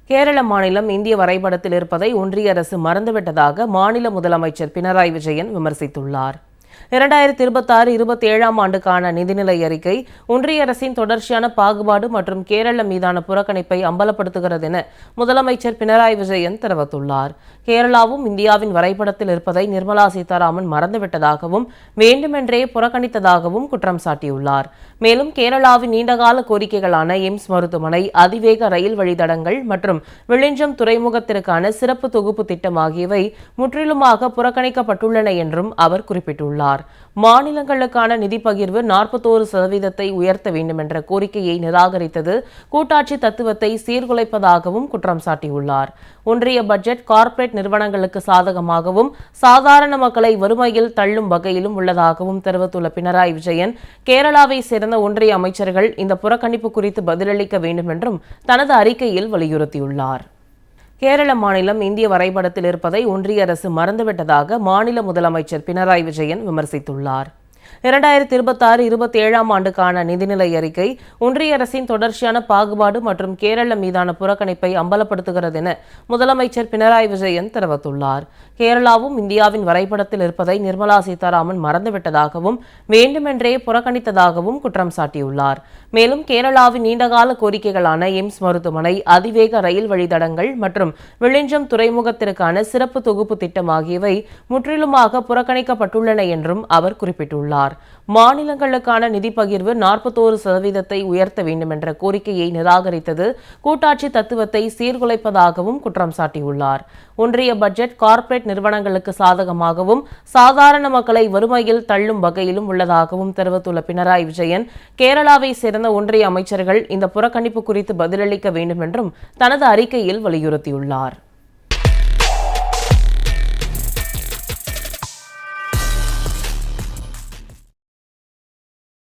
கேரள மாநிலம் இந்திய வரைபடத்தில் இருப்பதை ஒன்றிய அரசு மறந்துவிட்டதாக மாநில முதலமைச்சர் பினராயி விஜயன் விமர்சித்துள்ளார். 2026-27ஆம் ஆண்டுக்கான நிதிநிலை அறிக்கை ஒன்றிய அரசின் தொடர்ச்சியான பாகுபாடு மற்றும் கேரளம் மீதான புறக்கணிப்பை அம்பலப்படுத்துகிறது என முதலமைச்சர் பினராயி விஜயன் தெரிவித்துள்ளார். கேரளாவும் இந்தியாவின் வரைபடத்தில் இருப்பதை நிர்மலா சீதாராமன் மறந்துவிட்டதாகவும் வேண்டுமென்றே புறக்கணித்ததாகவும் குற்றம் சாட்டியுள்ளார். மேலும் கேரளாவின் நீண்டகால கோரிக்கைகளான எய்ம்ஸ் மருத்துவமனை, அதிவேக ரயில் வழித்தடங்கள் மற்றும் விழிஞ்சம் துறைமுகத்திற்கான சிறப்பு தொகுப்பு திட்டம் ஆகியவை முற்றிலுமாக புறக்கணிக்கப்பட்டுள்ளன என்றும் அவர் குறிப்பிட்டுள்ளார். மாநிலங்களுக்கான நிதி பகிர்வு 41% உயர்த்த வேண்டும் என்ற கோரிக்கையை நிராகரித்தது கூட்டாட்சி தத்துவத்தை சீர்குலைப்பதாகவும் குற்றம் சாட்டியுள்ளார். ஒன்றிய பட்ஜெட் கார்ப்பரேட் நிறுவனங்களுக்கு சாதகமாகவும் சாதாரண மக்களை வறுமையில் தள்ளும் வகையிலும் உள்ளதாகவும் தெரிவித்துள்ள பினராயி விஜயன், கேரளாவை சேர்ந்த ஒன்றிய அமைச்சர்கள் இந்த புறக்கணிப்பு குறித்து பதிலளிக்க வேண்டும் என்றும் தனது அறிக்கையில் வலியுறுத்தியுள்ளார். கேரள மாநிலம் இந்திய வரைபடத்தில் இருப்பதை ஒன்றிய அரசு மறந்துவிட்டதாக மாநில முதலமைச்சர் பினராயி விஜயன் விமர்சித்துள்ளார். 2026-27ஆம் ஆண்டுக்கான நிதிநிலை அறிக்கை ஒன்றிய அரசின் தொடர்ச்சியான பாகுபாடு மற்றும் கேரளம் மீதான புறக்கணிப்பை அம்பலப்படுத்துகிறது என முதலமைச்சர் பினராயி விஜயன் தெரிவித்துள்ளார். கேரளாவும் இந்தியாவின் வரைபடத்தில் இருப்பதை நிர்மலா சீதாராமன் மறந்துவிட்டதாகவும் வேண்டுமென்றே புறக்கணித்ததாகவும் குற்றம் சாட்டியுள்ளார். மேலும் கேரளாவின் நீண்டகால கோரிக்கைகளான எய்ம்ஸ் மருத்துவமனை, அதிவேக ரயில் வழித்தடங்கள் மற்றும் விழிஞ்சம் துறைமுகத்திற்கான சிறப்பு தொகுப்பு திட்டம் ஆகியவை முற்றிலுமாக புறக்கணிக்கப்பட்டுள்ளன என்றும் அவர் குறிப்பிட்டுள்ளார். மாநிலங்களுக்கான நிதி பகிர்வு 41% உயர்த்த வேண்டும் என்ற கோரிக்கையை நிராகரித்தது கூட்டாட்சி தத்துவத்தை சீர்குலைப்பதாகவும் குற்றம் சாட்டியுள்ளார். ஒன்றிய பட்ஜெட் கார்ப்பரேட் நிறுவனங்களுக்கு சாதகமாகவும் சாதாரண மக்களை வறுமையில் தள்ளும் வகையிலும் உள்ளதாகவும் தெரிவித்துள்ள பினராயி விஜயன், கேரளாவை சேர்ந்த ஒன்றிய அமைச்சர்கள் இந்த புறக்கணிப்பு குறித்து பதிலளிக்க வேண்டும் என்றும் தனது அறிக்கையில் வலியுறுத்தியுள்ளார்.